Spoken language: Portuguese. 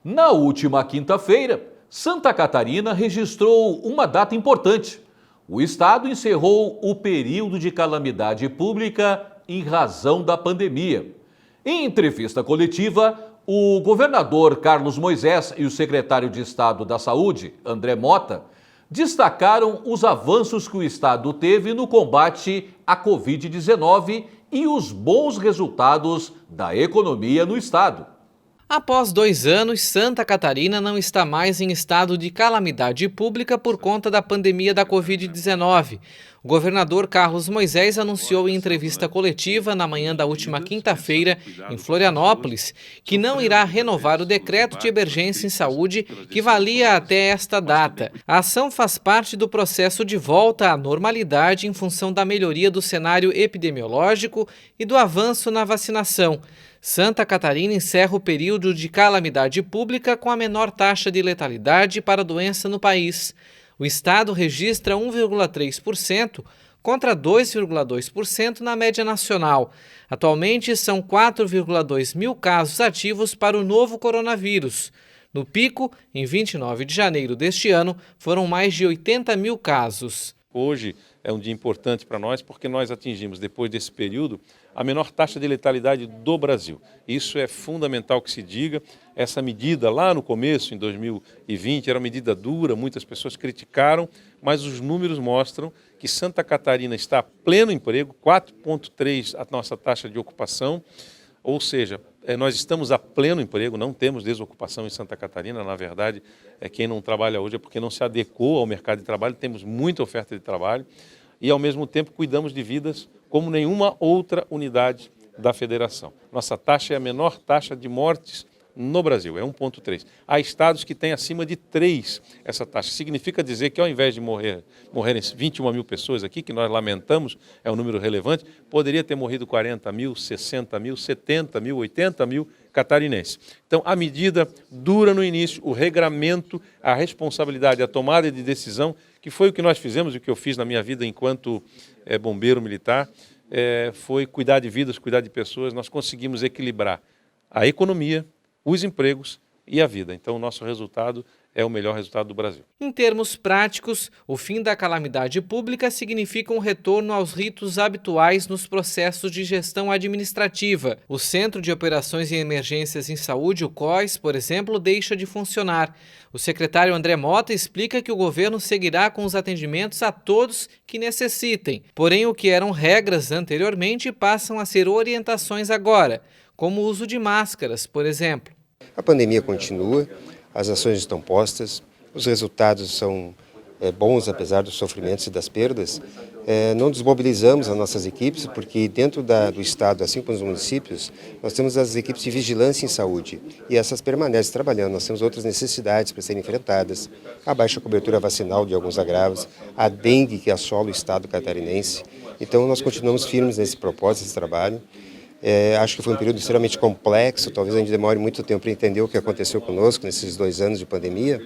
Na última quinta-feira, Santa Catarina registrou uma data importante. O estado encerrou o período de calamidade pública em razão da pandemia. Em entrevista coletiva, o governador Carlos Moisés e o secretário de Estado da Saúde, André Mota, destacaram os avanços que o estado teve no combate à Covid-19 e os bons resultados da economia no estado. Após 2 anos, Santa Catarina não está mais em estado de calamidade pública por conta da pandemia da Covid-19. O governador Carlos Moisés anunciou em entrevista coletiva na manhã da última quinta-feira, em Florianópolis, que não irá renovar o decreto de emergência em saúde que valia até esta data. A ação faz parte do processo de volta à normalidade em função da melhoria do cenário epidemiológico e do avanço na vacinação. Santa Catarina encerra o período de calamidade pública com a menor taxa de letalidade para a doença no país. O estado registra 1,3% contra 2,2% na média nacional. Atualmente, são 4,2 mil casos ativos para o novo coronavírus. No pico, em 29 de janeiro deste ano, foram mais de 80 mil casos. Hoje é um dia importante para nós porque nós atingimos, depois desse período, a menor taxa de letalidade do Brasil. Isso é fundamental que se diga. Essa medida lá no começo, em 2020, era uma medida dura, muitas pessoas criticaram, mas os números mostram que Santa Catarina está a pleno emprego, 4,3% a nossa taxa de ocupação, ou seja, nós estamos a pleno emprego, não temos desocupação em Santa Catarina. Na verdade, quem não trabalha hoje é porque não se adequou ao mercado de trabalho, temos muita oferta de trabalho e, ao mesmo tempo, cuidamos de vidas como nenhuma outra unidade da federação. Nossa taxa é a menor taxa de mortes no Brasil, é 1,3%. Há estados que têm acima de 3% essa taxa. Significa dizer que, ao invés de morrerem 21 mil pessoas aqui, que nós lamentamos, é um número relevante, poderia ter morrido 40 mil, 60 mil, 70 mil, 80 mil catarinenses. Então, a medida dura no início, o regramento, a responsabilidade, a tomada de decisão, que foi o que nós fizemos, o que eu fiz na minha vida enquanto bombeiro militar, foi cuidar de vidas, cuidar de pessoas. Nós conseguimos equilibrar a economia, os empregos e a vida. Então, o nosso resultado é o melhor resultado do Brasil. Em termos práticos, o fim da calamidade pública significa um retorno aos ritos habituais nos processos de gestão administrativa. O Centro de Operações e Emergências em Saúde, o COES, por exemplo, deixa de funcionar. O secretário André Mota explica que o governo seguirá com os atendimentos a todos que necessitem. Porém, o que eram regras anteriormente passam a ser orientações agora, como o uso de máscaras, por exemplo. A pandemia continua, as ações estão postas, os resultados são bons apesar dos sofrimentos e das perdas. Não desmobilizamos as nossas equipes, porque dentro do estado, assim como nos municípios, nós temos as equipes de vigilância em saúde e essas permanecem trabalhando. Nós temos outras necessidades para serem enfrentadas, a baixa cobertura vacinal de alguns agravos, a dengue que assola o estado catarinense. Então nós continuamos firmes nesse propósito, nesse trabalho. Acho que foi um período extremamente complexo, talvez a gente demore muito tempo para entender o que aconteceu conosco nesses 2 anos de pandemia.